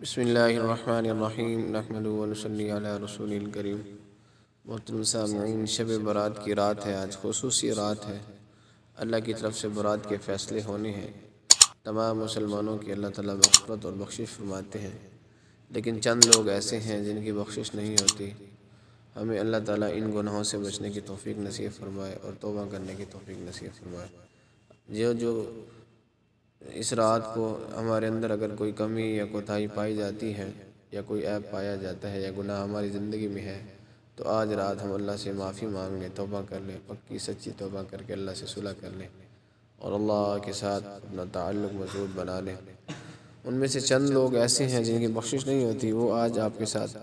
بسم اللہ الرحمن الرحیم نحمدہ و نصلی علی رسول الکریم۔ محترم سامعین، شب برات کی رات ہے، آج خصوصی رات ہے۔ اللہ کی طرف سے برات کے فیصلے ہونے ہیں۔ تمام مسلمانوں کی اللہ تعالیٰ مغفرت اور بخشش فرماتے ہیں، لیکن چند لوگ ایسے ہیں جن کی بخشش نہیں ہوتی۔ ہمیں اللہ تعالیٰ ان گناہوں سے بچنے کی توفیق نصیب فرمائے اور توبہ کرنے کی توفیق نصیب فرمائے۔ جو اس رات کو ہمارے اندر اگر کوئی کمی یا کوتاہی پائی جاتی ہے یا کوئی عیب پایا جاتا ہے یا گناہ ہماری زندگی میں ہے، تو آج رات ہم اللہ سے معافی مانگ لیں، توبہ کر لیں، پکی سچی توبہ کر کے اللہ سے صلح کر لیں اور اللہ کے ساتھ اپنا تعلق مضبوط بنا لیں۔ ان میں سے چند لوگ ایسے ہیں جن کی بخشش نہیں ہوتی، وہ آج آپ کے ساتھ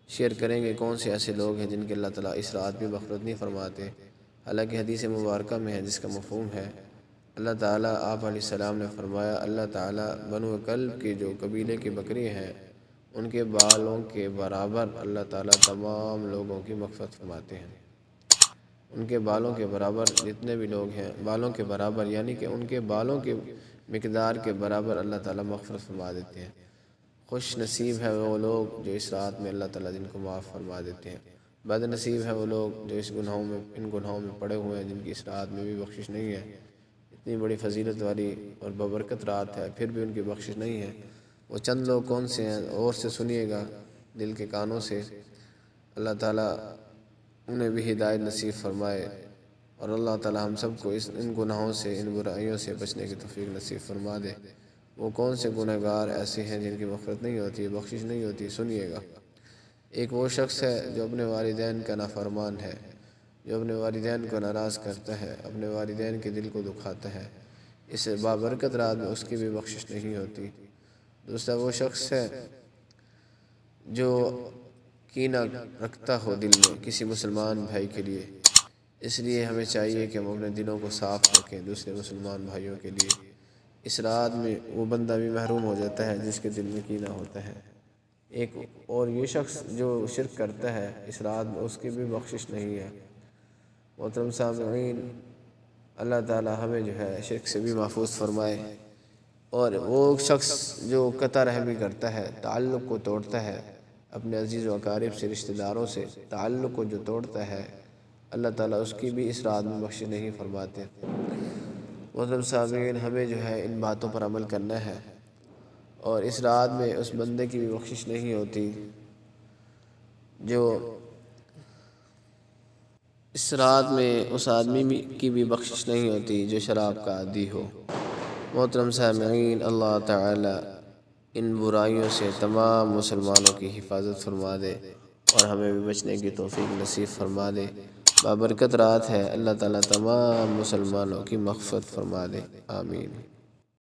شیئر کریں گے۔ کون سے ایسے لوگ ہیں جن کے اللہ تعالیٰ اس رات بھی مغفرت نہیں فرماتے؟ حالانکہ حدیث مبارکہ میں ہے جس کا مفہوم ہے، اللہ تعالیٰ آپ علیہ السلام نے فرمایا، اللہ تعالیٰ بنو کلب کے جو قبیلے کی بکری ہیں ان کے بالوں کے برابر اللہ تعالیٰ تمام لوگوں کی مغفرت فرماتے ہیں۔ ان کے بالوں کے برابر جتنے بھی لوگ ہیں، بالوں کے برابر یعنی کہ ان کے بالوں کے مقدار کے برابر اللہ تعالیٰ مغفرت فرما دیتے ہیں۔ خوش نصیب ہے وہ لوگ جو اس رات میں اللہ تعالیٰ جن کو معاف فرما دیتے ہیں۔ بد نصیب ہے وہ لوگ جو ان گناہوں میں پڑے ہوئے ہیں، جن کی اس رات میں بھی بخشش نہیں ہے۔ اتنی بڑی فضیلت والی اور ببرکت رات ہے، پھر بھی ان کی بخشش نہیں ہے۔ وہ چند لوگ کون سے ہیں؟ اور سے سنیے گا دل کے کانوں سے۔ اللہ تعالیٰ انہیں بھی ہدایت نصیب فرمائے اور اللہ تعالیٰ ہم سب کو ان گناہوں سے، ان برائیوں سے بچنے کی توفیق نصیب فرما دے۔ وہ کون سے گناہ گار ایسے ہیں جن کی مغفرت نہیں ہوتی، بخشش نہیں ہوتی؟ سنیے گا۔ ایک وہ شخص ہے جو اپنے والدین کا نافرمان ہے، جو اپنے والدین کو ناراض کرتا ہے، اپنے والدین کے دل کو دکھاتا ہے، اس بابرکت رات میں اس کی بھی بخشش نہیں ہوتی۔ دوسرا وہ شخص ہے جو کینہ رکھتا ہو دل میں کسی مسلمان بھائی کے لیے، اس لیے ہمیں چاہیے کہ ہم اپنے دلوں کو صاف رکھیں دوسرے مسلمان بھائیوں کے لیے۔ اس رات میں وہ بندہ بھی محروم ہو جاتا ہے جس کے دل میں کینہ ہوتا ہے۔ ایک اور یہ شخص جو شرک کرتا ہے، اس رات میں اس کی بھی بخشش نہیں ہے۔ محترم سامعین، اللہ تعالیٰ ہمیں جو ہے شرک سے بھی محفوظ فرمائے، اور وہ شخص جو قطع رحمی کرتا ہے، تعلق کو توڑتا ہے، اپنے عزیز و اقارب سے، رشتہ داروں سے تعلق کو جو توڑتا ہے، اللہ تعالیٰ اس کی بھی اس رات میں بخشش نہیں فرماتے۔ محترم سامعین، ہمیں جو ہے ان باتوں پر عمل کرنا ہے، اور اس رات میں اس بندے کی بھی بخشش نہیں ہوتی جو اس رات میں اس آدمی کی بھی بخشش نہیں ہوتی جو شراب کا عادی ہو۔ محترم سامعین، اللہ تعالیٰ ان برائیوں سے تمام مسلمانوں کی حفاظت فرما دے اور ہمیں بھی بچنے کی توفیق نصیب فرما دے۔ بابرکت رات ہے، اللہ تعالیٰ تمام مسلمانوں کی مغفرت فرما دے، آمین۔